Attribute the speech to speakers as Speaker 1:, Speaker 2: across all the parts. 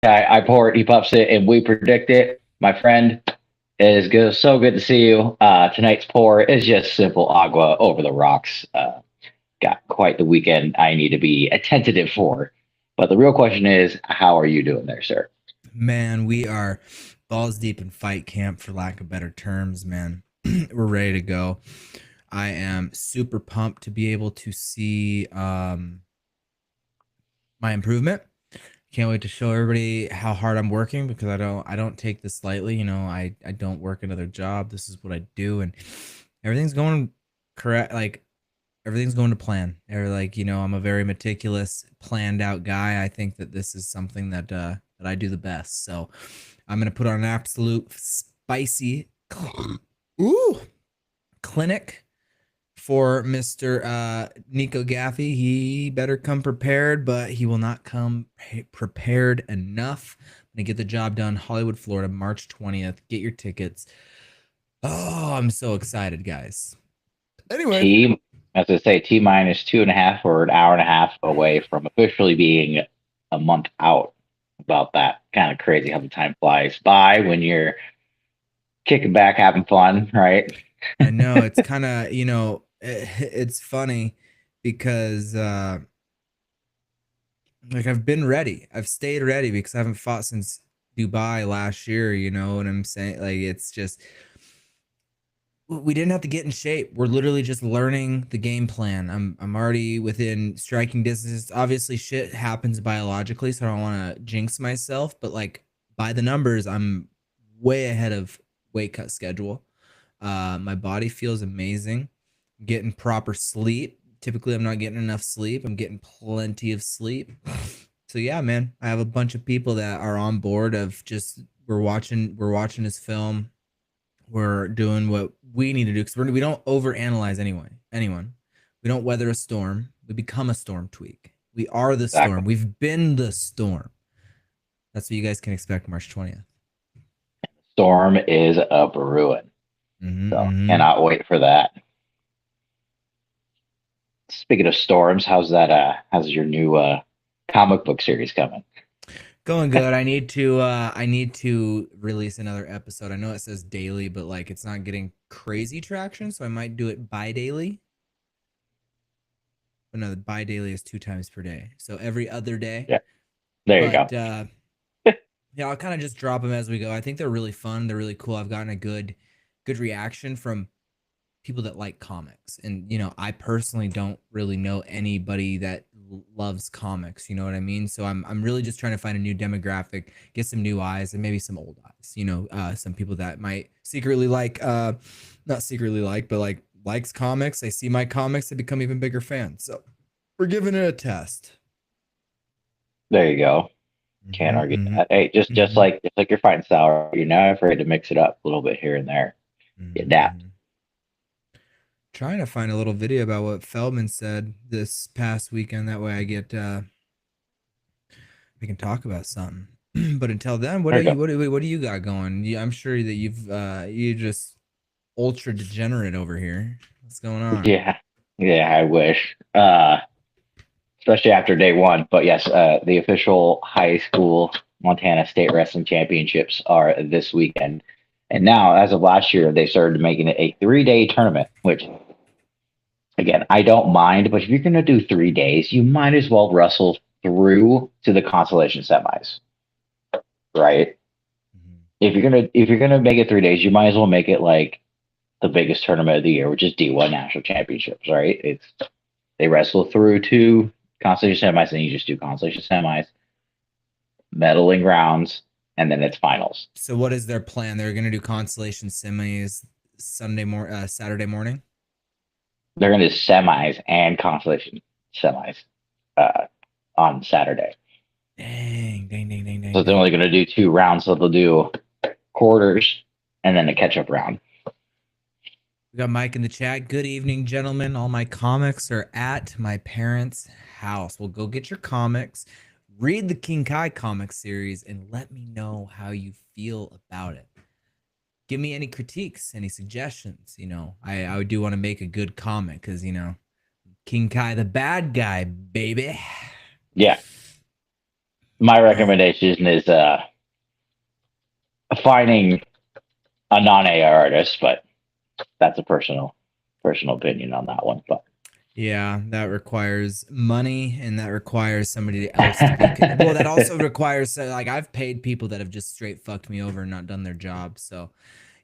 Speaker 1: I pour it, he puffs it, and we predict it. My friend, it is good, so good to see you. Tonight's pour is just simple agua over the rocks. Got quite the weekend I need to be attentive for. But the real question is, how are you doing there, sir?
Speaker 2: Man, we are balls deep in fight camp, for lack of better terms, man. We're ready to go. I am super pumped to be able to see my improvement. Can't wait to show everybody how hard I'm working because I don't take this lightly. I don't work another job. This is what I do, and everything's going correct. Like everything's going to plan. Or I'm a very meticulous, planned out guy. I think that this is something that I do the best. So I'm gonna put on an absolute spicy ooh clinic for Mr. Nico Gaffey. He better come prepared, but he will not come prepared enough. I'm gonna get the job done. Hollywood, Florida, March 20th. Get your tickets. Oh, I'm so excited, guys. Anyway,
Speaker 1: T, as I say, T minus 2.5 or an hour and a half away from officially being a month out. About that, kind of crazy how the time flies by when you're kicking back, having fun, right?
Speaker 2: I know it's kind of, it's funny because like I've been ready. I've stayed ready because I haven't fought since Dubai last year, you know what I'm saying? Like it's just we didn't have to get in shape. We're literally just learning the game plan. I'm already within striking distance. Obviously shit happens biologically, so I don't want to jinx myself, but like by the numbers, I'm way ahead of weight cut schedule. My body feels amazing. Getting proper sleep. Typically, I'm not getting enough sleep. I'm getting plenty of sleep. So yeah, man, I have a bunch of people that are on board of just we're watching this film. We're doing what we need to do because we don't overanalyze anyone. We don't weather a storm. We become a storm. Tweak. We are the
Speaker 1: Exactly.
Speaker 2: storm. We've been the storm. That's what you guys can expect March 20th.
Speaker 1: Storm is a brewing.
Speaker 2: Mm-hmm,
Speaker 1: So
Speaker 2: mm-hmm.
Speaker 1: cannot wait for that. Speaking of storms, how's that? How's your new comic book series coming?
Speaker 2: Going good. I need to release another episode. I know it says daily, but like it's not getting crazy traction, so I might do it bi-daily. But no, bi-daily is 2 times per day. So every other day.
Speaker 1: Yeah, there you go.
Speaker 2: But yeah, I'll kind of just drop them as we go. I think they're really fun. They're really cool. I've gotten a good reaction from people that like comics. And I personally don't really know anybody that loves comics, you know what I mean? So I'm really just trying to find a new demographic, get some new eyes and maybe some old eyes, some people that might secretly like not secretly like, but like likes comics. They see my comics, they become even bigger fans. So we're giving it a test.
Speaker 1: There you go. Can't
Speaker 2: Mhm,
Speaker 1: argue
Speaker 2: mhm,
Speaker 1: that. Hey,
Speaker 2: mhm,
Speaker 1: just like you're fighting sour, you're not afraid to mix it up a little bit here and there. You
Speaker 2: mhm,
Speaker 1: adapt.
Speaker 2: mhm. Trying to find a little video about what Feldman said this past weekend. That way I get we can talk about something. But until then,
Speaker 1: There you go.
Speaker 2: what do you got going? I'm sure that you just ultra degenerate over here. What's going on?
Speaker 1: Yeah, yeah. I wish, especially after day one. But yes, the official high school Montana State Wrestling Championships are this weekend. And now, as of last year, they started making it a 3-day tournament, which again, I don't mind, but if you're going to do 3 days, you might as well wrestle through to the consolation semis, right?
Speaker 2: Mhm.
Speaker 1: If you're gonna make it 3 days, you might as well make it like the biggest tournament of the year, which is D1 National Championships, right? It's they wrestle through to consolation semis, and you just do consolation semis, medaling rounds, and then it's finals.
Speaker 2: So what is their plan? They're gonna do consolation semis Saturday morning.
Speaker 1: They're gonna do semis and consolation semis uh, on Saturday.
Speaker 2: Dang, dang, dang, dang, dang,
Speaker 1: So they're
Speaker 2: dang.
Speaker 1: only gonna do 2 rounds, so they'll do quarters and then a catch up round.
Speaker 2: We got Mike in the chat. Good evening, gentlemen. All my comics are at my parents' house. Well, go get your comics, read the King Kai comic series, and let me know how you feel about it. Give me any critiques, any suggestions. I do want to make a good comic because King Kai the bad guy, baby.
Speaker 1: Yeah, my recommendation is finding a non-AI artist, but that's a personal opinion on that one. But
Speaker 2: Yeah, that requires money, and that requires somebody else to be. Well, that also requires like I've paid people that have just straight fucked me over and not done their job. So,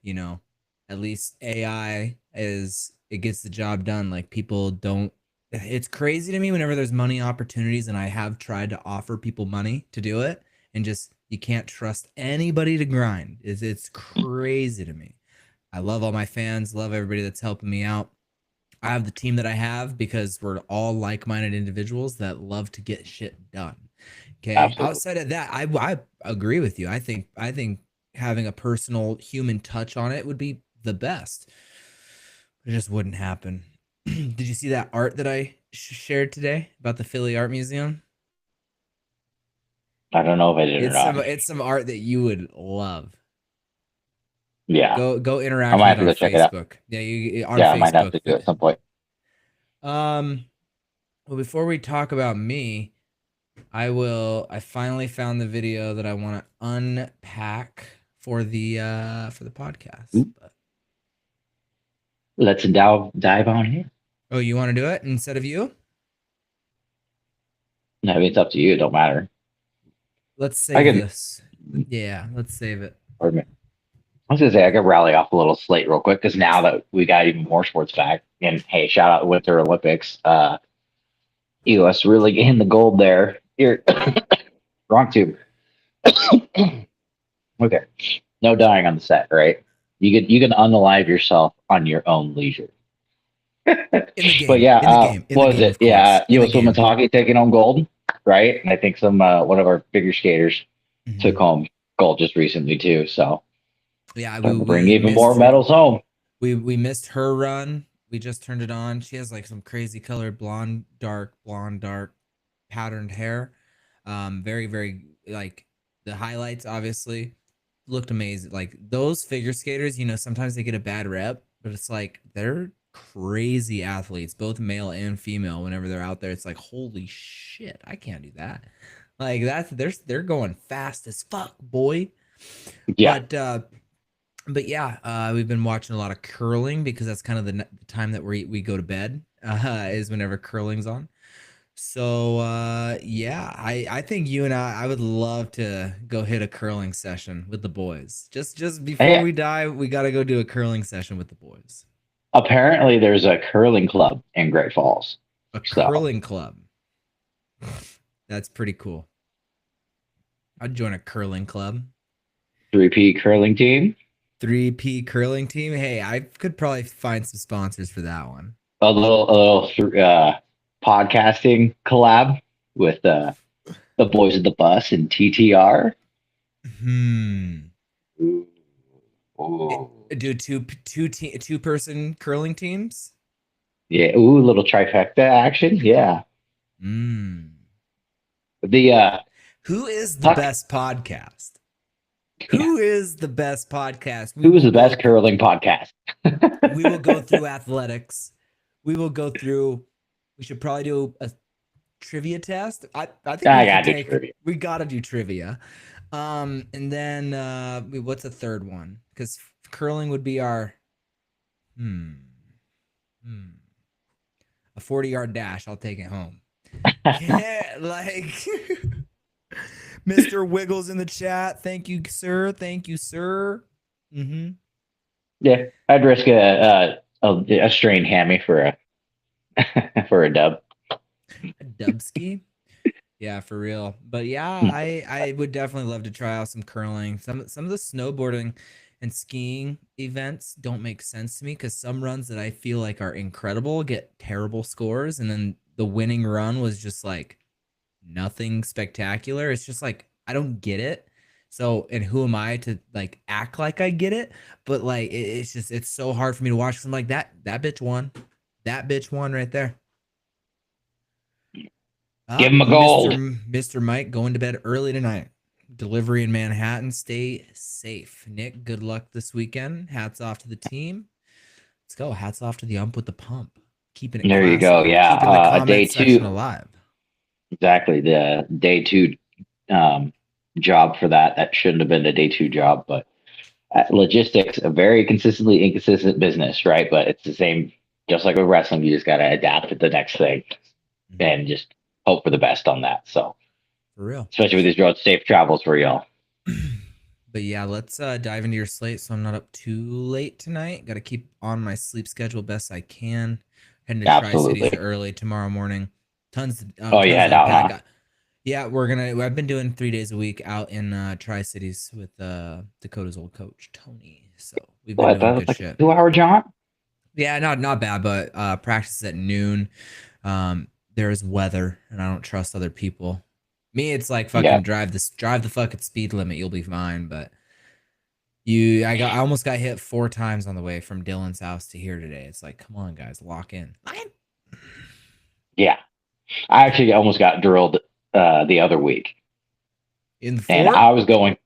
Speaker 2: you know, at least AI is it gets the job done. Like people don't. It's crazy to me whenever there's money opportunities, and I have tried to offer people money to do it, and just you can't trust anybody to grind. It's crazy to me. I love all my fans, love everybody that's helping me out. I have the team that I have because we're all like-minded individuals that love to get shit done. Okay.
Speaker 1: absolutely,
Speaker 2: Outside of that, I agree with you. I think having a personal human touch on it would be the best. It just wouldn't happen. Did you see that art that I shared today about the Philly Art Museum?
Speaker 1: I don't know if I did or not.
Speaker 2: It's some art that you would love.
Speaker 1: Yeah,
Speaker 2: Go
Speaker 1: I
Speaker 2: interact
Speaker 1: might
Speaker 2: with
Speaker 1: have
Speaker 2: it
Speaker 1: to
Speaker 2: on
Speaker 1: go check it out.
Speaker 2: Facebook. Yeah, you on
Speaker 1: Yeah, I might have
Speaker 2: Facebook.
Speaker 1: to do it at some point.
Speaker 2: Um, well, before we talk about me, I finally found the video that I want to unpack for the podcast. But
Speaker 1: Let's dive on in.
Speaker 2: oh, you want to do it instead of you?
Speaker 1: No, I mean, it's up to you. It don't matter.
Speaker 2: Let's
Speaker 1: I
Speaker 2: save
Speaker 1: can.
Speaker 2: this. Yeah, let's save it.
Speaker 1: Pardon me. I was gonna say I could rally off a little slate real quick because now that we got even more sports back, and hey, shout out Winter Olympics. US really getting the gold there. Here, wrong tube. Okay, no dying on the set, right? You can unalive yourself on your own leisure.
Speaker 2: In the
Speaker 1: But
Speaker 2: game,
Speaker 1: yeah,
Speaker 2: in the
Speaker 1: what was
Speaker 2: game,
Speaker 1: it?
Speaker 2: of course,
Speaker 1: Yeah,
Speaker 2: in the
Speaker 1: U.S. women's
Speaker 2: game.
Speaker 1: hockey taking home gold, right? And I think some one of our figure skaters took
Speaker 2: Mhm.
Speaker 1: home gold just recently too. So
Speaker 2: Yeah,
Speaker 1: time to bring even more medals home.
Speaker 2: we missed her run. We just turned it on. She has like some crazy colored blonde dark patterned hair. Very very like the highlights obviously looked amazing. Like those figure skaters, sometimes they get a bad rep, but it's like they're crazy athletes, both male and female. Whenever they're out there, it's like holy shit, I can't do that. Like they're going fast as fuck, boy.
Speaker 1: Yeah,
Speaker 2: But yeah, we've been watching a lot of curling because that's kind of the time that we go to bed is whenever curling's on. So yeah, I think you and I would love to go hit a curling session with the boys. Just before
Speaker 1: hey,
Speaker 2: we die, we got to go do a curling session with the boys.
Speaker 1: apparently there's a curling club in Great Falls.
Speaker 2: A
Speaker 1: So
Speaker 2: curling club. That's pretty cool. I'd join a curling club.
Speaker 1: 3P curling team,
Speaker 2: 3P curling team. Hey, I could probably find some sponsors for that one.
Speaker 1: a little podcasting collab with the boys at the bus and TTR.
Speaker 2: Hmm.
Speaker 1: Ooh, ooh.
Speaker 2: Do two person curling teams?
Speaker 1: Yeah, ooh, little trifecta action. Yeah.
Speaker 2: Hmm.
Speaker 1: The
Speaker 2: Who is the
Speaker 1: puck.
Speaker 2: best podcast?
Speaker 1: Yeah.
Speaker 2: Who is the best podcast?
Speaker 1: Who was the best curling podcast?
Speaker 2: We will go through athletics. We will go through. We should probably do a trivia test. I think
Speaker 1: I
Speaker 2: we
Speaker 1: got
Speaker 2: could
Speaker 1: to
Speaker 2: take.
Speaker 1: trivia.
Speaker 2: We gotta do trivia. And then what's a third one? Because curling would be our hmm hmm a 40-yard dash. I'll take it home. Yeah, like Mr. Wiggles in the chat. Thank you, sir. Thank you, sir. Mm-hmm.
Speaker 1: Yeah, I'd risk a strained hammy for a for a dub.
Speaker 2: A dubski. Yeah, for real. But yeah, I would definitely love to try out some curling. Some of the snowboarding and skiing events don't make sense to me because some runs that I feel like are incredible get terrible scores, and then the winning run was just like nothing spectacular. It's just like I don't get it. So, and who am I to like act like I get it? But like it's so hard for me to watch. 'Cause I'm like that bitch won. That bitch won right there.
Speaker 1: Give him a gold.
Speaker 2: Mr. Mike going to bed early tonight. Delivery in Manhattan. Stay safe. Nick, good luck this weekend. Hats off to the team. Let's go. Hats off to the ump with the pump. Keeping it
Speaker 1: There you
Speaker 2: classy.
Speaker 1: go. Yeah,
Speaker 2: Keeping the
Speaker 1: day
Speaker 2: comment section
Speaker 1: two.
Speaker 2: alive.
Speaker 1: Exactly. The day two job for that. That shouldn't have been a day two job, but logistics, a very consistently inconsistent business, right? But it's the same, just like with wrestling. You just got to adapt to the next thing and just hope for the best on that. So,
Speaker 2: For real.
Speaker 1: especially with these roads, safe travels for y'all.
Speaker 2: But yeah, let's dive into your slate so I'm not up too late tonight. Got to keep on my sleep schedule best I can. Heading to Tri Cities
Speaker 1: Absolutely.
Speaker 2: early tomorrow morning. Tons,
Speaker 1: Oh, you
Speaker 2: tons
Speaker 1: head
Speaker 2: to
Speaker 1: out, huh?
Speaker 2: unpack. Yeah, I've been doing 3 days a week out in Tri Cities with Dakota's old coach Tony. So we've been
Speaker 1: What?
Speaker 2: doing
Speaker 1: That's
Speaker 2: good
Speaker 1: like a
Speaker 2: shit.
Speaker 1: 2 hour jaunt?
Speaker 2: Yeah, not bad, but practice at noon. There's weather, and I don't trust other people. Me, it's like
Speaker 1: Yeah.
Speaker 2: fucking drive the fucking speed limit, you'll be fine. But I almost got hit 4 times on the way from Dylan's house to here today. It's like, come on, guys, lock in. Lock in.
Speaker 1: Yeah. I actually almost got drilled the other week.
Speaker 2: In the
Speaker 1: And
Speaker 2: fort?
Speaker 1: I was going,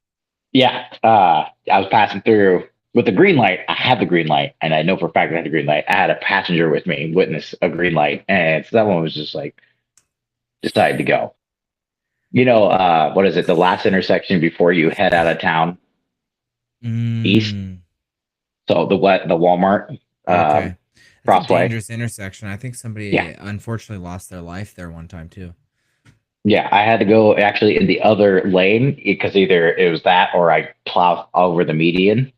Speaker 1: yeah, I was passing through with the green light. I had the green light, and I know for a fact I had the green light. I had a passenger with me, witness a green light, and so that one was just like, decided to go. What is it? The last intersection before you head out of town east.
Speaker 2: Mm,
Speaker 1: So the Walmart
Speaker 2: okay. That's a
Speaker 1: crossway.
Speaker 2: dangerous intersection. I think somebody
Speaker 1: Yeah,
Speaker 2: unfortunately lost their life there one time too.
Speaker 1: yeah. I had to go actually in the other lane because either it was that or I plowed over the median.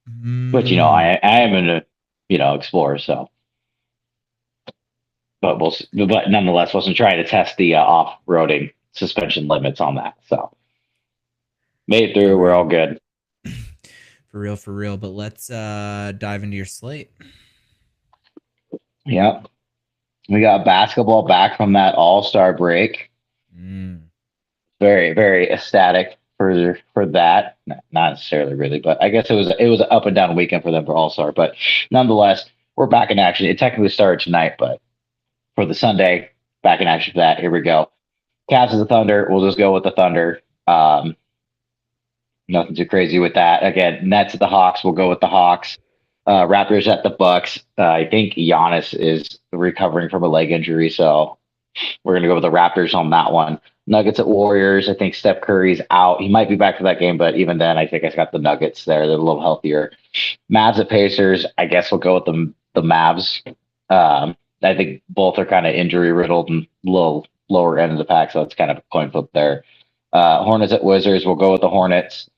Speaker 1: But
Speaker 2: Mm,
Speaker 1: I am in a explorer, so but nonetheless wasn't trying to test the off roading suspension limits on that. So made it
Speaker 2: for
Speaker 1: through. We're all
Speaker 2: real.
Speaker 1: good.
Speaker 2: For real, for real. But let's dive into your slate.
Speaker 1: Yep. We got basketball back from that All-Star break.
Speaker 2: Mm.
Speaker 1: Very, very ecstatic for that. Not necessarily really, but I guess it was an up and down weekend for them for All-Star. But nonetheless, we're back in action. It technically started tonight, but for the Sunday, back in action for that. Here we go. Cavs is the Thunder. We'll just go with the Thunder. Nothing too crazy with that. Again, Nets at the Hawks. We'll go with the Hawks. Raptors at the Bucks. I think Giannis is recovering from a leg injury, so we're gonna go with the Raptors on that one. Nuggets at Warriors. I think Steph Curry's out. He might be back for that game, but even then, I think I got the Nuggets there. They're a little healthier. Mavs at Pacers. I guess we'll go with the Mavs. I think both are kind of injury riddled and a little lower end of the pack, so it's kind of a coin flip there. Hornets at Wizards. We'll go with the Hornets.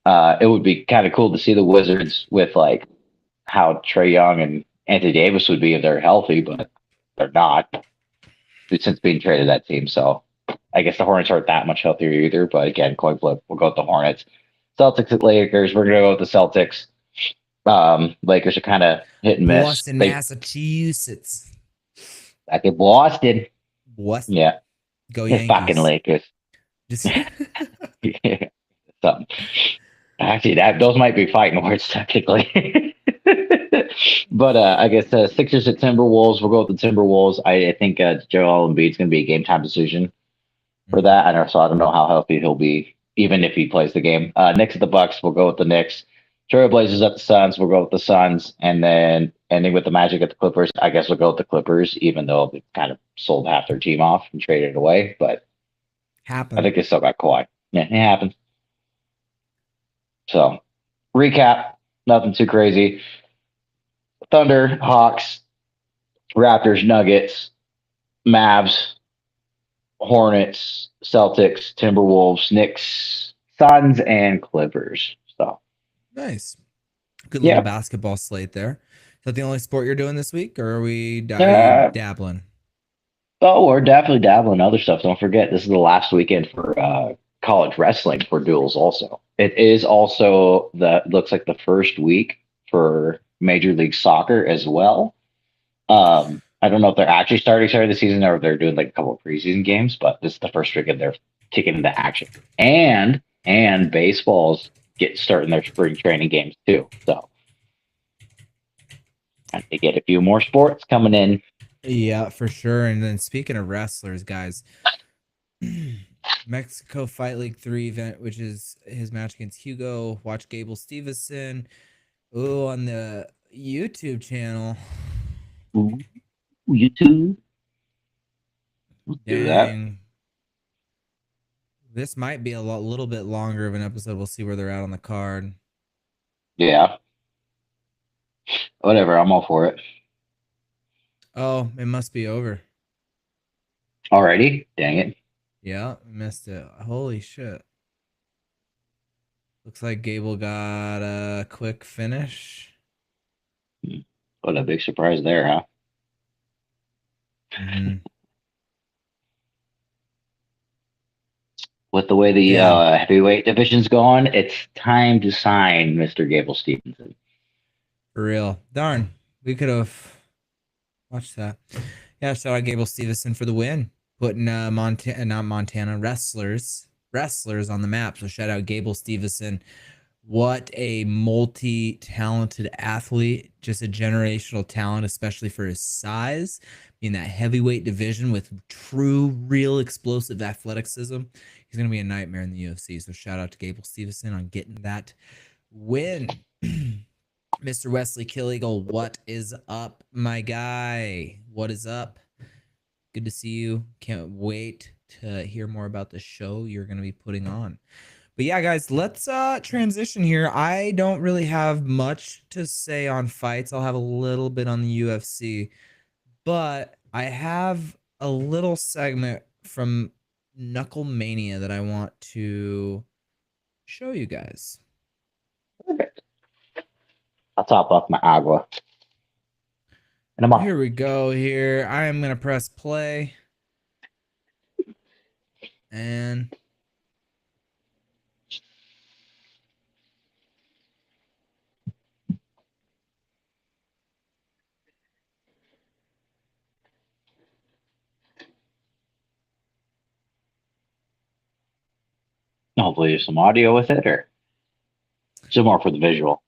Speaker 1: It would be kind of cool to see the Wizards with like how Trey Young and Anthony Davis would be if they're healthy, but they're not since being traded that team. So I guess the Hornets aren't that much healthier either. But again, coin flip, we'll go with the Hornets. Celtics at Lakers. We're gonna go with the Celtics. Lakers are kind of hit and miss.
Speaker 2: Boston,
Speaker 1: They
Speaker 2: Massachusetts.
Speaker 1: I think Boston.
Speaker 2: What?
Speaker 1: Yeah,
Speaker 2: Go
Speaker 1: the fucking
Speaker 2: Yankees.
Speaker 1: Lakers.
Speaker 2: Just
Speaker 1: Something. Actually, that those might be fighting words technically. But I guess Sixers at Timberwolves. We'll go with the Timberwolves. I think Joel Embiid's going to be a game time decision for
Speaker 2: Mhm.
Speaker 1: that. So I don't know how healthy he'll be, even if he plays the game. Knicks at the Bucks. We'll go with the Knicks. Trailblazers at the Suns. We'll go with the Suns, and then ending with the Magic at the Clippers. I guess we'll go with the Clippers, even though they kind of sold half their team off and traded it away. But I
Speaker 2: Happen.
Speaker 1: think they still got Kawhi. Yeah, it happens. So recap, nothing too crazy. Thunder, Hawks, Raptors, Nuggets, Mavs, Hornets, Celtics, Timberwolves, Knicks, Suns, and Clippers. So
Speaker 2: Nice. Good little
Speaker 1: yeah,
Speaker 2: basketball slate there. Is that the only sport you're doing this week, or are you
Speaker 1: uh,
Speaker 2: dabbling?
Speaker 1: oh, we're definitely dabbling in other stuff. Don't forget, this is the last weekend for college wrestling for duels. Also, it is also the looks like the first week for Major League Soccer as well. I don't know if they're actually starting the season or if they're doing like a couple of preseason games, but this is the first weekend they're kicking into action. And baseball's get starting their spring training games too. So and they get a few more sports coming in.
Speaker 2: Yeah, for sure. And then speaking of wrestlers, guys, Mexico Fight League 3 event, which is his match against Hugo. Watch Gable Stevenson. Oh, on the YouTube channel.
Speaker 1: Ooh, YouTube. Let's do that.
Speaker 2: Dang. This might be a little bit longer of an episode. We'll see where they're at on the card.
Speaker 1: Yeah. Whatever. I'm all for it.
Speaker 2: Oh, it must be over.
Speaker 1: Alrighty. Dang it.
Speaker 2: Yeah, missed it. Holy shit. Looks like Gable got a quick finish.
Speaker 1: What a big surprise there, huh?
Speaker 2: Mm-hmm.
Speaker 1: With the way the
Speaker 2: Yeah.
Speaker 1: heavyweight division's going, it's time to sign Mr. Gable Stevenson.
Speaker 2: For real. Darn. We could have watched that. Yeah, shout out Gable Stevenson for the win. Putting Montana wrestlers on the map. So shout out Gable Stevenson. What a multi-talented athlete, just a generational talent, especially for his size in that heavyweight division with true, real explosive athleticism. He's going to be a nightmare in the UFC. So shout out to Gable Stevenson on getting that win. Mr. Wesley Killeagle, what is up, my guy? What is up? Good to see you. Can't wait to hear more about the show you're going to be putting on. But yeah, guys, let's transition here. I don't really have much to say on fights. I'll have a little bit on the UFC, but I have a little segment from Knuckle Mania that I want to show you guys.
Speaker 1: Perfect. I'll top off my agua. And I'm off.
Speaker 2: Here we go. Here I am gonna press play, and
Speaker 1: Hopefully there's some audio with it, or some more for the visual.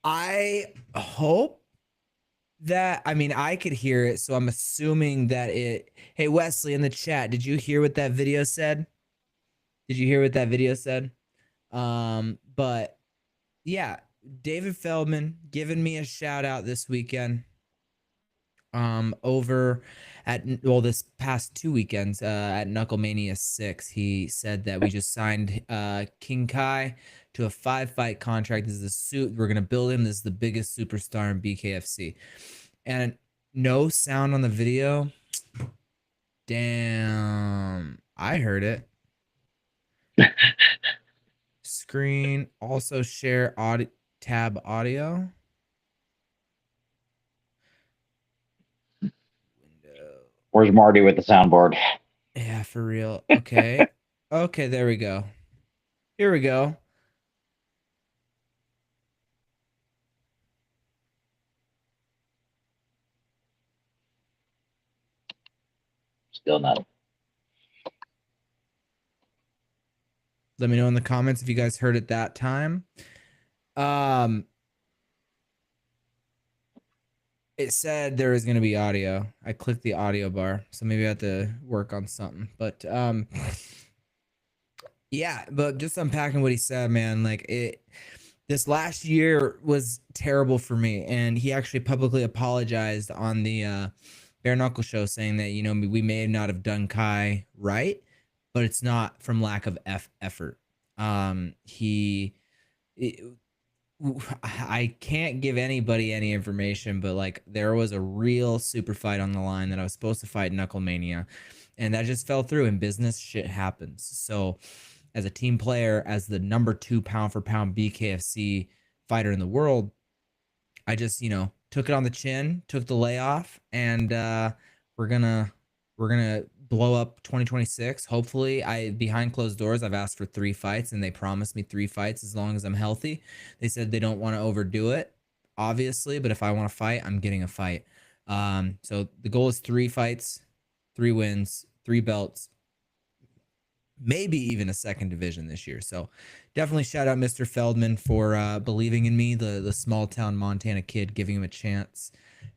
Speaker 2: I hope that, I mean, I could hear it, so I'm assuming that it. Hey, Wesley in the chat, did you hear what that video said? Did you hear what that video said? But yeah, David Feldman giving me a shout out this weekend. Over at, well, this past 2 weekends, at Knucklemania 6, he said that we just signed King Kai to a 5-fight contract. This is a suit. We're gonna build him. This is the biggest superstar in BKFC. And no sound on the video. Damn, I heard it. Screen, also share audio, tab audio. Window.
Speaker 1: Where's Marty with the soundboard?
Speaker 2: Yeah, for real. Okay. Okay, there we go. Here we go.
Speaker 1: Still not.
Speaker 2: Let me know in the comments if you guys heard it that time. It said there was going to be audio. I clicked the audio bar, so maybe I have to work on something. But yeah, but just unpacking what he said, man, like this last year was terrible for me, and he actually publicly apologized on the Bare Knuckle show, saying that, you know, we may not have done Kai right, but it's not from lack of effort. I can't give anybody any information, but like there was a real super fight on the line that I was supposed to fight Knucklemania, and that just fell through. In business, shit happens. So as a team player, as the number 2 pound for pound BKFC fighter in the world, I just, you know, took it on the chin, took the layoff, and we're gonna blow up 2026. Hopefully, behind closed doors, I've asked for 3 fights, and they promised me 3 fights as long as I'm healthy. They said they don't want to overdo it, obviously, but if I want to fight, I'm getting a fight. So the goal is 3 fights, 3 wins, 3 belts, maybe even a second division this year. So definitely shout out Mr. Feldman for believing in me, the small town Montana kid, giving him a chance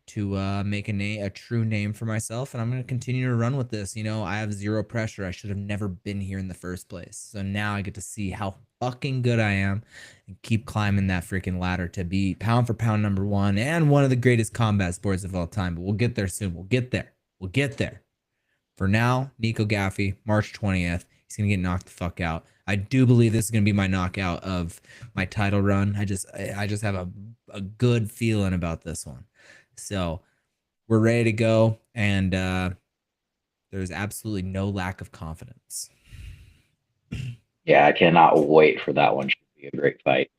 Speaker 2: to make a true name for myself. And I'm going to continue to run with this. You know, I have 0 pressure. I should have never been here in the first place. So now I get to see how fucking good I am and keep climbing that freaking ladder to be pound for pound number 1 and one of the greatest combat sports of all time. But we'll get there soon. We'll get there. We'll get there. For now, Nico Gaffey, March 20th. He's gonna get knocked the fuck out. I do believe this is gonna be my knockout of my title run. I just have a good feeling about this one. So we're ready to go, and there's absolutely no lack of confidence.
Speaker 1: Yeah, I cannot wait for that one. Should be a great fight.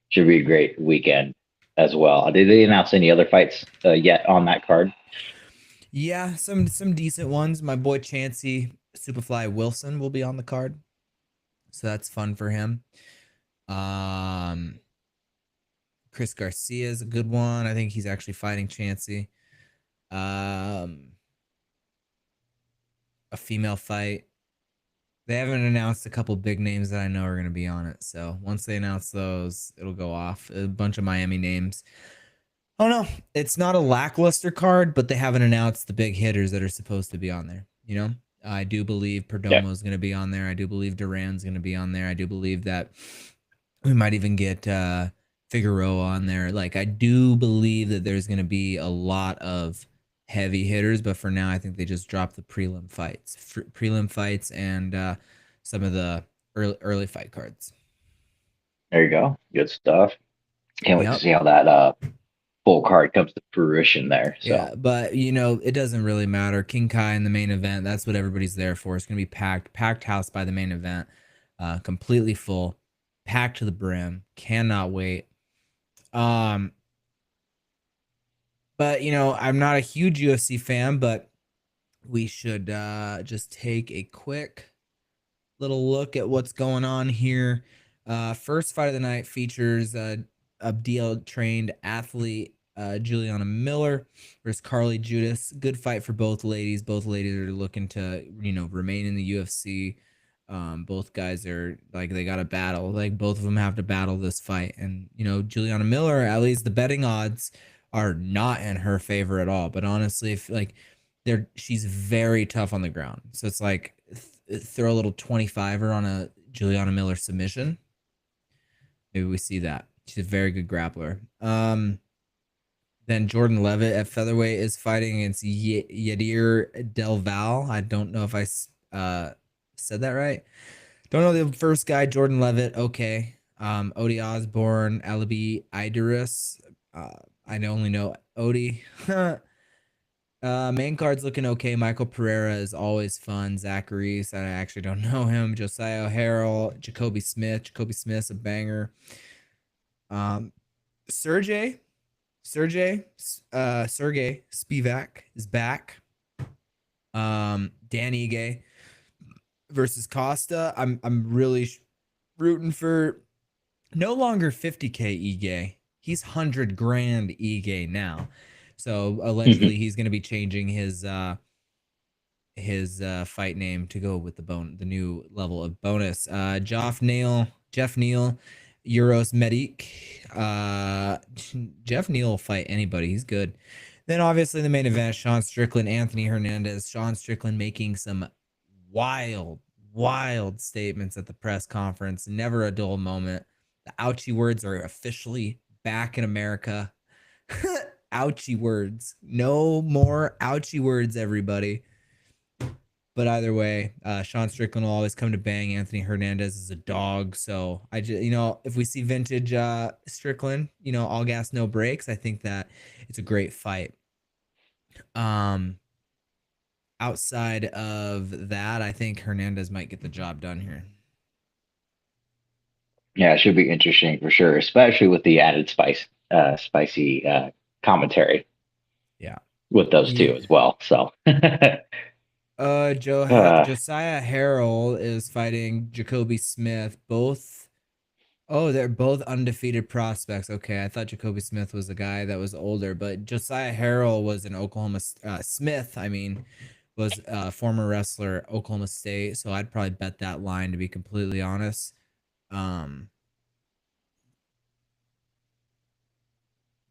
Speaker 1: Should be a great weekend as well. Did they announce any other fights yet on that card?
Speaker 2: Yeah, some decent ones. My boy Chancey Superfly Wilson will be on the card, so that's fun for him. Um, Chris Garcia is a good one. I think he's actually fighting Chancey. Um, a female fight. They haven't announced a couple big names that I know are going to be on it. So once they announce those, it'll go off. A bunch of Miami names. Oh no, it's not a lackluster card, but they haven't announced the big hitters that are supposed to be on there. You know, I do believe
Speaker 1: Yeah,
Speaker 2: Perdomo is going to be on there. I do believe Duran's going to be on there. I do believe that we might even get Figueroa on there. Like, I do believe that there's going to be a lot of heavy hitters, but for now, I think they just dropped the prelim fights, and some of the early fight cards.
Speaker 1: there you go. Good stuff. Can't wait to
Speaker 2: Yep.
Speaker 1: see how that full card comes to fruition there. So
Speaker 2: Yeah, but you know, it doesn't really matter. King Kai in the main event, that's what everybody's there for. It's gonna be packed house by the main event, completely full, packed to the brim. Cannot wait. Um, but you know, I'm not a huge UFC fan, but we should just take a quick little look at what's going on here. First fight of the night features Abdeel trained athlete Juliana Miller versus Carly Judas. Good fight for both ladies. Both ladies are looking to, you know, remain in the UFC. Both guys are like, they got to battle. Like, both of them have to battle this fight. And you know, Juliana Miller, at least the betting odds are not in her favor at all. But honestly, if like she's very tough on the ground. So it's like, throw a little 25er on a Juliana Miller submission. Maybe we see that. She's a very good grappler. Then Jordan Levitt at featherweight is fighting against Yadir Del Val. I don't know if I said that right. Don't know the first guy, Jordan Levitt. Okay. Odie Osborne, Alibi Idris. I only know Odie. Main card's looking okay. Michael Pereira is always fun. Zachary, I actually don't know him. Josiah Harrell, Jacoby Smith. Jacoby Smith's a banger. Sergey Spivak is back. Dan Ige versus Costa. I'm really rooting for no longer 50K Ige. He's 100 grand Ige now. So allegedly he's going to be changing his fight name to go with the new level of bonus. Jeff Neal, Euros Medic. Jeff Neal will fight anybody. He's good. Then obviously the main event, Sean Strickland, Anthony Hernandez. Sean Strickland making some wild statements at the press conference. Never a dull moment. The ouchie words are officially back in America. Ouchie words. No more ouchie words, everybody. But either way, Sean Strickland will always come to bang. Anthony Hernandez is a dog. So I just, you know, if we see vintage Strickland, you know, all gas, no brakes, I think that it's a great fight. Outside of that, I think Hernandez might get the job done here.
Speaker 1: yeah, it should be interesting for sure, especially with the added spicy commentary
Speaker 2: Yeah.
Speaker 1: with those two
Speaker 2: Yeah.
Speaker 1: as well. So
Speaker 2: Josiah Harrell is fighting Jacoby Smith. They're both undefeated prospects. Okay, I thought Jacoby Smith was the guy that was older, but Josiah Harrell was an Oklahoma Smith. I mean, was a former wrestler, Oklahoma State. So I'd probably bet that line, to be completely honest.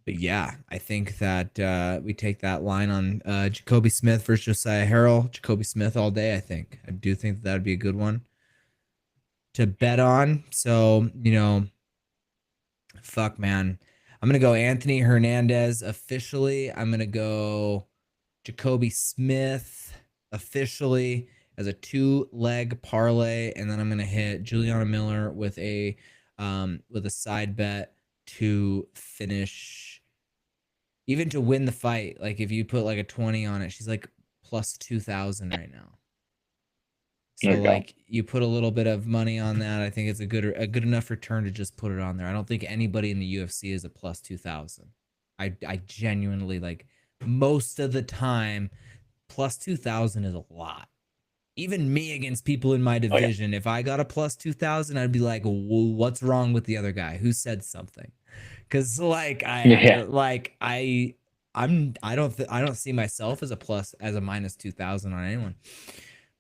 Speaker 2: But yeah, I think that we take that line on Jacoby Smith versus Josiah Harrell. Jacoby Smith all day, I think. I do think that would be a good one to bet on. So, you know, fuck, man. I'm going to go Anthony Hernandez officially. I'm going to go Jacoby Smith officially. as a 2-leg parlay, and then I'm gonna hit Juliana Miller with a side bet to finish, even to win the fight. Like if you put like a 20 on it, she's like plus 2,000 right now.
Speaker 1: There
Speaker 2: So
Speaker 1: you go.
Speaker 2: like you put a little bit of money on that, I think it's a good enough return to just put it on there. I don't think anybody in the UFC is a plus 2,000. I genuinely, like, most of the time plus 2,000 is a lot. Even me against people in my
Speaker 1: Oh yeah.
Speaker 2: division, if I got a plus 2,000, I'd be like, what's wrong with the other guy? Who said something? Because like
Speaker 1: Yeah.
Speaker 2: I don't see myself as a minus 2,000 on anyone.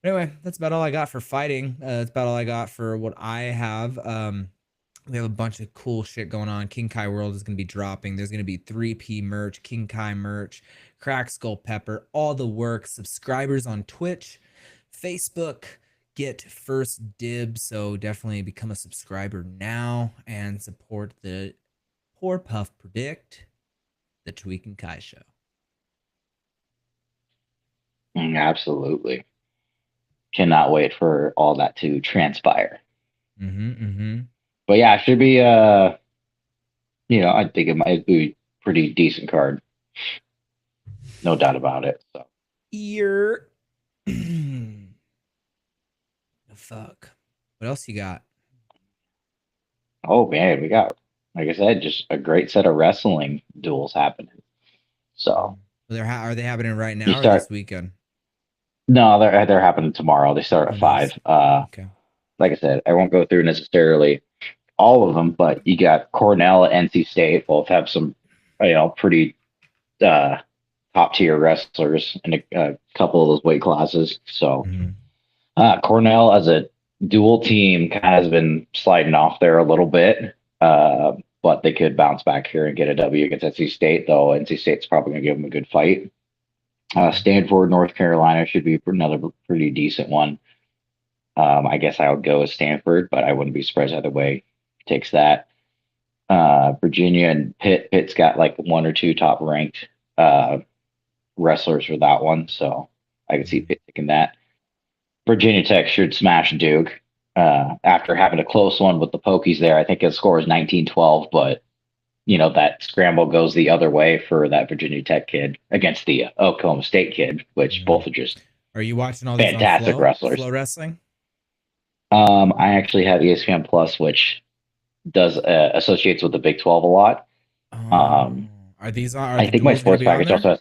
Speaker 2: But anyway, that's about all I got for fighting. That's about all I got for what I have. We have a bunch of cool shit going on. King Kai World is going to be dropping. There's going to be 3P merch, King Kai merch, Crack Skull Pepper, all the work. Subscribers on Twitch, Facebook get first dibs. So definitely become a subscriber now and support the Poor Puff Predict, the Tweek and Kai show.
Speaker 1: Absolutely. Cannot wait for all that to transpire. But yeah, it should be I think it might be a pretty decent card. No doubt about it. So
Speaker 2: Ear. Fuck. What else you got?
Speaker 1: oh man, we got, like I said, just a great set of wrestling duels happening. So
Speaker 2: Are they happening right
Speaker 1: you
Speaker 2: now or
Speaker 1: start
Speaker 2: this weekend?
Speaker 1: no, they're happening tomorrow. They start
Speaker 2: Oh,
Speaker 1: at
Speaker 2: nice.
Speaker 1: 5.
Speaker 2: Okay.
Speaker 1: Like I said, I won't go through necessarily all of them, but you got Cornell and NC State both have some, pretty top tier wrestlers in a couple of those weight classes. So Cornell as a dual team kind of has been sliding off there a little bit, but they could bounce back here and get a W against NC State, though NC State's probably going to give them a good fight. Stanford, North Carolina should be another pretty decent one. I guess I would go with Stanford, but I wouldn't be surprised either way. Takes that. Virginia and Pitt. Pitt's got like one or two top ranked wrestlers for that one, so I could see Pitt taking that. Virginia Tech should smash Duke after having a close one with the Pokies there. I think his score is 19-12, but that scramble goes the other way for that Virginia Tech kid against the Oklahoma State kid, which both are just
Speaker 2: Are you watching all these
Speaker 1: fantastic
Speaker 2: on
Speaker 1: wrestlers.
Speaker 2: Flow Wrestling?
Speaker 1: I actually have ESPN Plus, which does associates with the Big 12 a lot.
Speaker 2: Are these on?
Speaker 1: I think my sports package also has.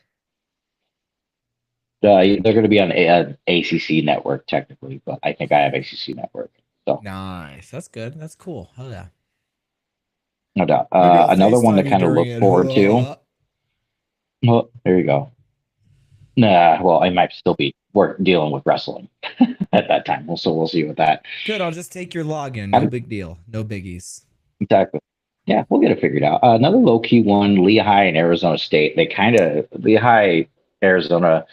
Speaker 1: They're going to be on ACC network technically, but I think I have ACC network. So
Speaker 2: nice. That's good. That's cool. Hell yeah.
Speaker 1: No doubt. Another one to kind of look forward to. Well, there you go. Well, I might still be dealing with wrestling at that time. We'll see with that.
Speaker 2: Good. I'll just take your login. No big deal. No biggies.
Speaker 1: Exactly. Yeah, we'll get it figured out. Another low key one: Lehigh and Arizona State. They kind of Arizona,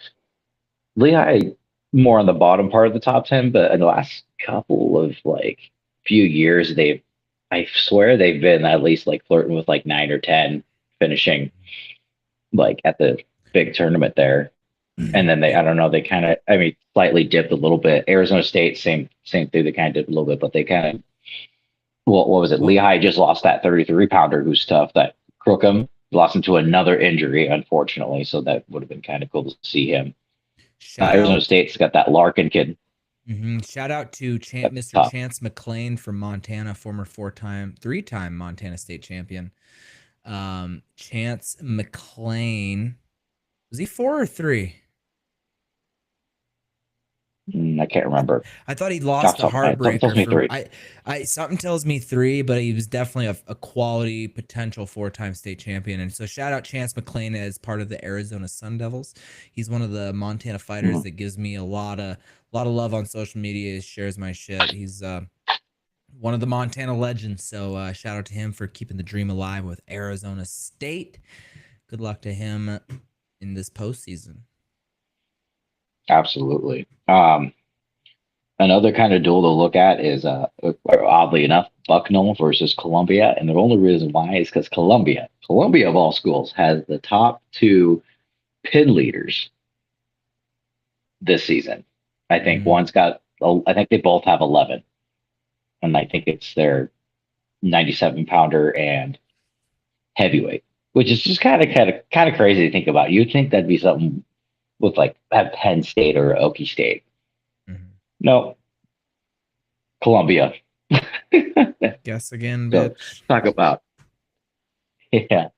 Speaker 1: Lehigh more on the bottom part of the top 10, but in the last couple of few years, I swear they've been at least flirting with 9 or 10, finishing at the big tournament there. And then I don't know, they kind of, slightly dipped a little bit. Arizona State, same thing. They kind of dipped a little bit, but they kind of, what was it? Lehigh just lost that 33-pounder who's tough, that Crookham lost him to another injury, unfortunately. So that would have been kind of cool to see him. Arizona State's got that Larkin kid.
Speaker 2: Shout out to Mr. Chance McClain from Montana, former three-time Montana State champion. Chance McClain, was he 4 or 3?
Speaker 1: I can't remember.
Speaker 2: I thought he lost the heartbreaker. Something tells me 3, but he was definitely a quality potential 4-time state champion. And so shout out Chance McClain as part of the Arizona Sun Devils. He's one of the Montana fighters that gives me a lot of love on social media. He shares my shit. He's one of the Montana legends. So shout out to him for keeping the dream alive with Arizona State. Good luck to him in this postseason.
Speaker 1: Absolutely. Another kind of duel to look at is, oddly enough, Bucknell versus Columbia. And the only reason why is because Columbia of all schools, has the top 2 pin leaders this season. I think one's got, I think they both have 11, and I think it's their 97 pounder and heavyweight, which is just kind of crazy to think about. You'd think that'd be something with like at Penn State or Okie State.
Speaker 2: Mhm.
Speaker 1: No, Columbia.
Speaker 2: Guess again,
Speaker 1: So
Speaker 2: bitch.
Speaker 1: talk about yeah.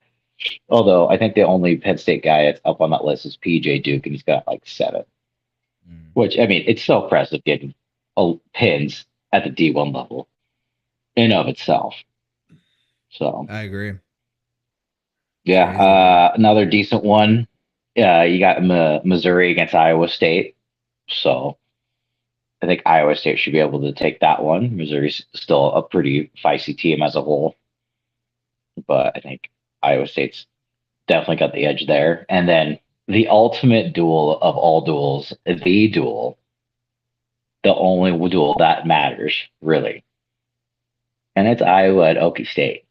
Speaker 1: Although I think the only Penn State guy that's up on that list is PJ Duke, and he's got like 7.
Speaker 2: Mm.
Speaker 1: Which I mean, it's so impressive getting pins at the D1 level in of itself. So
Speaker 2: I agree.
Speaker 1: yeah,
Speaker 2: Crazy, bro.
Speaker 1: another decent one. You got Missouri against Iowa State. So I think Iowa State should be able to take that one. Missouri's still a pretty feisty team as a whole, but I think Iowa State's definitely got the edge there. And then the ultimate duel of all duels, the duel, the only duel that matters, really. And it's Iowa at Okie State.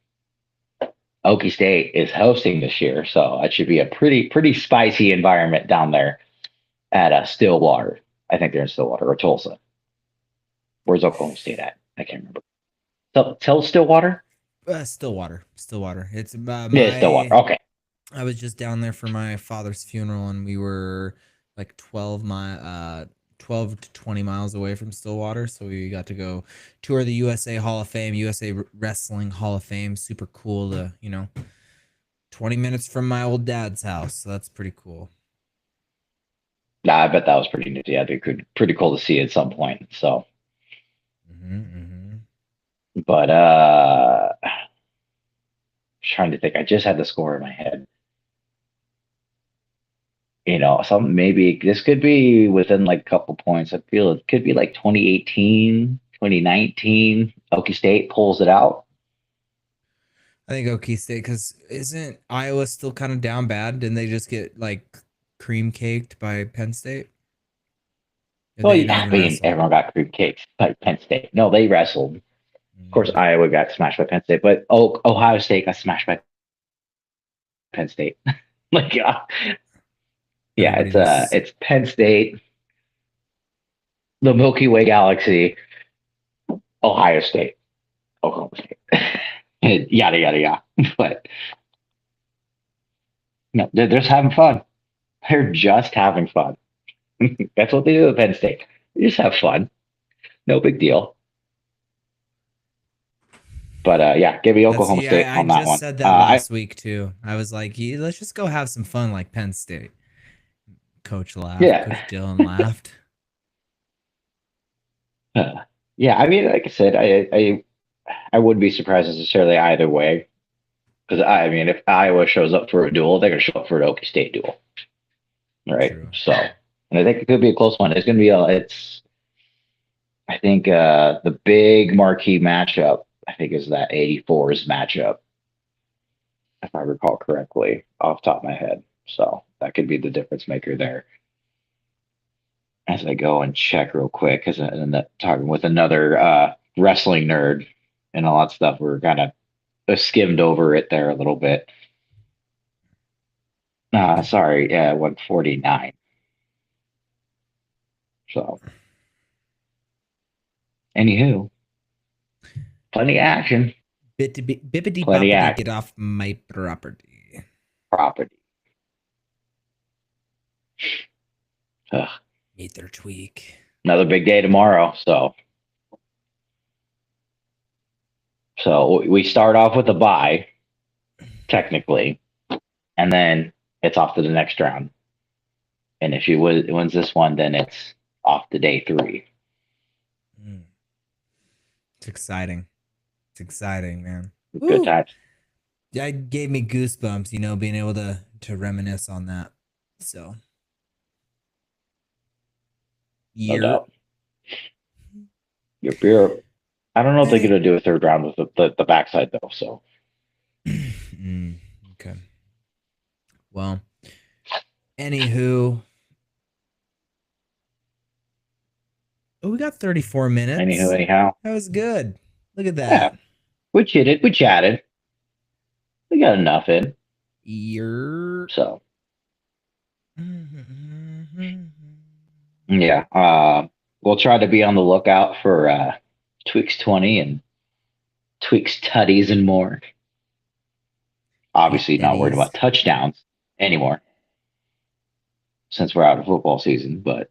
Speaker 1: Okie State is hosting this year, so it should be a pretty spicy environment down there at Stillwater. I think they're in Stillwater or Tulsa. Where's Oklahoma State at? I can't remember. Tell Stillwater.
Speaker 2: Stillwater. Stillwater. It's
Speaker 1: Yeah, Stillwater.
Speaker 2: my.
Speaker 1: Okay.
Speaker 2: I was just down there for my father's funeral, and we were like 12 to 20 miles away from Stillwater. So we got to go tour the USA Hall of Fame, USA Wrestling Hall of Fame. Super cool to, 20 minutes from my old dad's house. So that's pretty cool.
Speaker 1: Nah, I bet that was pretty neat. Yeah, pretty cool to see at some point. So, but trying to think. I just had the score in my head. Some maybe this could be within like a couple points. I feel it could be like 2018, 2019. Okie State pulls it out.
Speaker 2: I think Okie State, because isn't Iowa still kind of down bad? Didn't they just get like cream caked by Penn State? Or
Speaker 1: Well,
Speaker 2: they
Speaker 1: yeah,
Speaker 2: don't
Speaker 1: I
Speaker 2: even
Speaker 1: mean,
Speaker 2: wrestle?
Speaker 1: everyone got cream cakes by Penn State. No, they wrestled. Of course,
Speaker 2: Mm,
Speaker 1: Iowa got smashed by Penn State, but Ohio State got smashed by Penn State. Like, yeah,
Speaker 2: everybody just
Speaker 1: it's Penn State, the Milky Way galaxy, Ohio State, Oklahoma State, yada yada yada. But no, they're just having fun. They're just having fun. That's what they do at Penn State. They just have fun. No big deal. But yeah, give me
Speaker 2: That's
Speaker 1: Oklahoma
Speaker 2: yeah.
Speaker 1: State
Speaker 2: I
Speaker 1: on that
Speaker 2: just
Speaker 1: one.
Speaker 2: said that last week too. I was like, yeah, let's just go have some fun like Penn State. Coach laughed.
Speaker 1: Yeah,
Speaker 2: Coach Dillon laughed.
Speaker 1: yeah. I mean, like I said, I wouldn't be surprised necessarily either way. Because I mean, if Iowa shows up for a duel, they're going to show up for an Okie State duel, right?
Speaker 2: True.
Speaker 1: So, and I think it could be a close one. It's going to be it's. I think the big marquee matchup, I think, is that 84's matchup, if I recall correctly, off the top of my head. So that could be the difference maker there. As I go and check real quick, because I'm talking with another wrestling nerd and all that stuff, we're kind of skimmed over it there a little bit. Sorry, 149. So, anywho, plenty of action,
Speaker 2: Bippity
Speaker 1: plenty of
Speaker 2: boppity, get
Speaker 1: action,
Speaker 2: off my property.
Speaker 1: property. Ugh.
Speaker 2: Meet their tweak.
Speaker 1: Another big day tomorrow. So we start off with a bye, technically, and then it's off to the next round. And if she wins this one, then it's off to day 3.
Speaker 2: Mm. It's exciting. It's exciting, man.
Speaker 1: Good
Speaker 2: Woo!
Speaker 1: times.
Speaker 2: That gave me goosebumps, being able to reminisce on that. So,
Speaker 1: No
Speaker 2: year.
Speaker 1: doubt. You're I don't know if they're
Speaker 2: Hey.
Speaker 1: gonna do a third round with the backside though. So
Speaker 2: Okay. Well, anywho, we got 34 minutes.
Speaker 1: anyhow,
Speaker 2: That was good. Look at
Speaker 1: yeah,
Speaker 2: that.
Speaker 1: we chatted, we got enough in.
Speaker 2: Year.
Speaker 1: So Yeah. We'll try to be on the lookout for Tweaks 20 and Tweaks tutties and more.
Speaker 2: Tweek
Speaker 1: Obviously, not worried
Speaker 2: Denny's.
Speaker 1: about touchdowns anymore since we're out of football season, but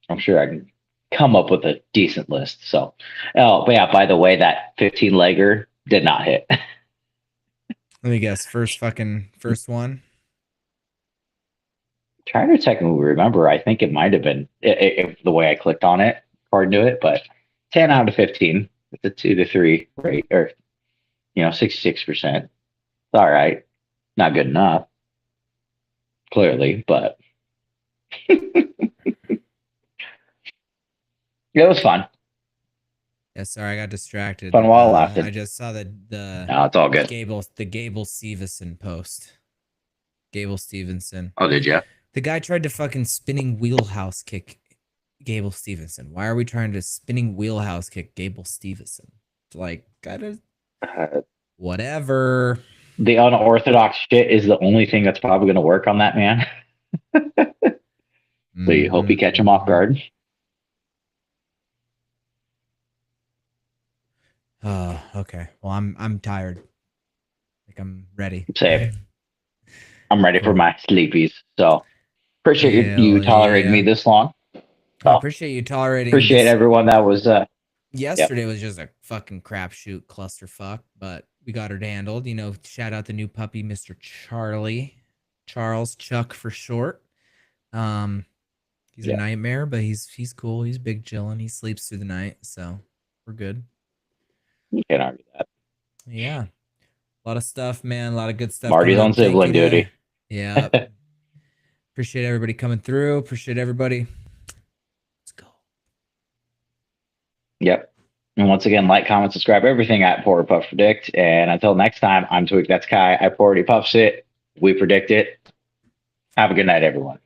Speaker 1: I'm sure I can come up with a decent list. So, oh, but yeah, by the way, that 15 legger did not hit.
Speaker 2: Let me guess. First one.
Speaker 1: Trying to technically remember, I think it might have been the way I clicked on it, according to it, but 10 out of 15. It's a 2 to 3 rate, or 66%. It's all right. Not good enough, clearly, but it was fun.
Speaker 2: Yeah, sorry, I got distracted.
Speaker 1: Fun while
Speaker 2: I
Speaker 1: lasting.
Speaker 2: just saw the
Speaker 1: No, it's all good.
Speaker 2: Gable Stevenson post. Gable Stevenson.
Speaker 1: Oh, did you?
Speaker 2: The guy tried to fucking spinning wheelhouse kick Gable Stevenson. Why are we trying to spinning wheelhouse kick Gable Stevenson? Like, gotta whatever.
Speaker 1: The unorthodox shit is the only thing that's probably going to work on that man. So you hope you catch him off guard.
Speaker 2: Oh, okay. Well, I'm tired. Like I'm ready.
Speaker 1: Same. I'm ready for my sleepies. So appreciate you tolerating me this long.
Speaker 2: I appreciate you tolerating.
Speaker 1: Appreciate everyone that was.
Speaker 2: Yesterday was just a fucking crapshoot clusterfuck, but we got it handled. Shout out the new puppy, Mr. Charles Chuck for short. He's a nightmare, but he's cool. He's big chillin'. He sleeps through the night, so we're good.
Speaker 1: You can't argue that.
Speaker 2: Yeah. A lot of stuff, man. A lot of good stuff.
Speaker 1: Marty's on sibling duty.
Speaker 2: Yeah. Appreciate everybody coming through. Appreciate everybody. Let's go.
Speaker 1: Yep. And once again, like, comment, subscribe, everything at Porter Puff Predict. And until next time, I'm Tweek. That's Kai. I Porter Puffs it. We predict it. Have a good night, everyone.